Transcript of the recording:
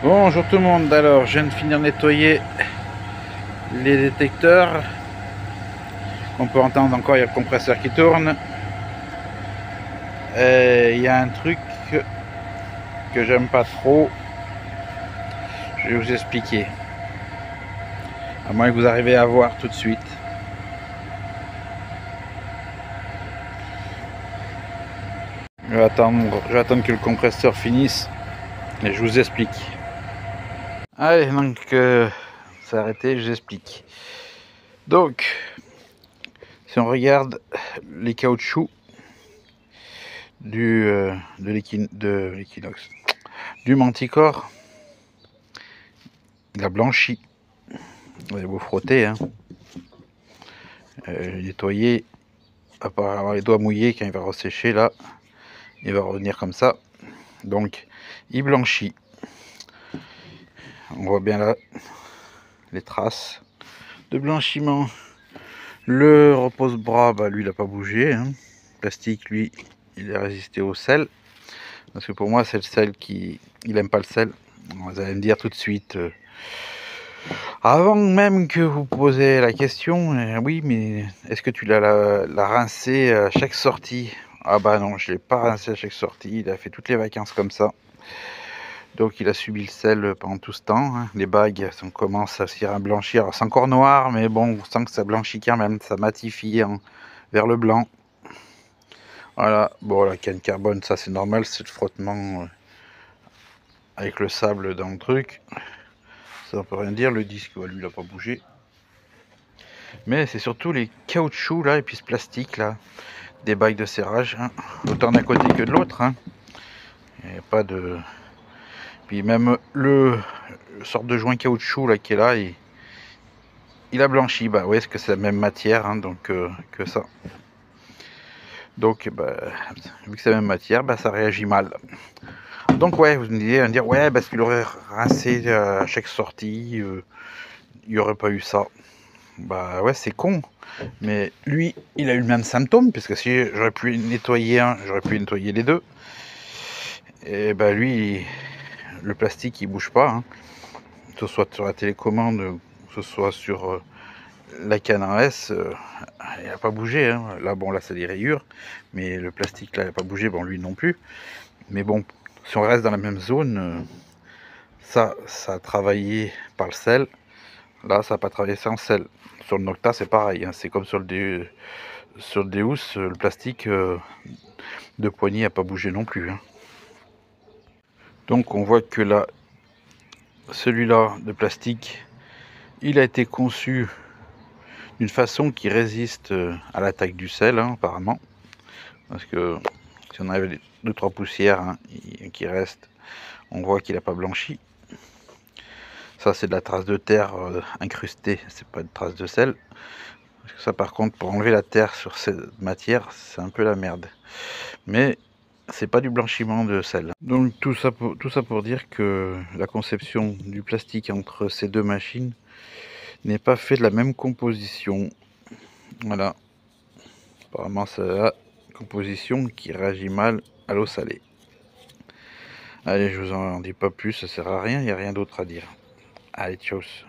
Bonjour tout le monde, alors je viens de finir de nettoyer les détecteurs. On peut entendre encore, il y a le compresseur qui tourne. Il y a un truc que j'aime pas trop, je vais vous expliquer. À moins que vous arrivez à voir tout de suite. Je vais attendre que le compresseur finisse et je vous explique. Allez, donc c'est arrêté, je vous explique. Donc, si on regarde les caoutchoucs de l'Equinox, du Manticore, il a blanchi. Vous allez vous frotter, hein. Nettoyer, à part avoir les doigts mouillés, quand il va ressécher là, il va revenir comme ça. Donc il blanchit. On voit bien là les traces de blanchiment. Le repose-bras, bah, lui il n'a pas bougé, hein. Plastique, lui il a résisté au sel, parce que pour moi c'est le sel qui il aime pas le sel. Vous allez me dire tout de suite, avant même que vous posez la question, oui, mais est-ce que tu l'as rincé à chaque sortie? Ah bah non, je l'ai pas rincé à chaque sortie, il a fait toutes les vacances comme ça. Donc il a subi le sel pendant tout ce temps, hein. Les bagues commencent à s'y blanchir, c'est encore noir, mais bon, on sent que ça blanchit quand même, ça matifie vers le blanc. Voilà, bon la canne carbone, ça c'est normal, c'est le frottement avec le sable dans le truc. Ça ne peut rien dire, le disque, lui il a pas bougé. Mais c'est surtout les caoutchoucs là, et puis ce plastique là, des bagues de serrage, hein, autant d'un côté que de l'autre, hein. Il n'y a pas de... Puis même le sorte de joint caoutchouc là qui est là, il a blanchi. Bah oui, est-ce que c'est la même matière, hein, donc que ça. Donc bah, vu que c'est la même matière, bah, ça réagit mal. Donc ouais, vous me dire ouais, parce qu'il aurait rincé à chaque sortie, il n'y aurait pas eu ça. Bah ouais, c'est con. Mais lui, il a eu le même symptôme, puisque si j'aurais pu nettoyer un, j'aurais pu nettoyer les deux. Et bah lui, le plastique il bouge pas, hein. Que ce soit sur la télécommande, que ce soit sur la canne à S, il n'a pas bougé, hein. Là bon, là c'est des rayures, mais le plastique là il n'a pas bougé, bon lui non plus. Mais bon, si on reste dans la même zone, ça a travaillé par le sel. Là ça n'a pas travaillé sans sel. Sur le Nocta c'est pareil, hein. C'est comme sur le Deus, le plastique de poignée n'a pas bougé non plus, hein. Donc on voit que là, celui-là de plastique, il a été conçu d'une façon qui résiste à l'attaque du sel, hein, apparemment. Parce que si on avait 2-3 poussières, hein, qui restent, on voit qu'il n'a pas blanchi. Ça c'est de la trace de terre incrustée, c'est pas de trace de sel. Parce que ça par contre, pour enlever la terre sur cette matière, c'est un peu la merde. Mais c'est pas du blanchiment de sel. Donc tout ça pour dire que la conception du plastique entre ces deux machines n'est pas fait de la même composition. Voilà. Apparemment c'est la composition qui réagit mal à l'eau salée. Allez, je vous en dis pas plus, ça sert à rien, il n'y a rien d'autre à dire. Allez, tchuss.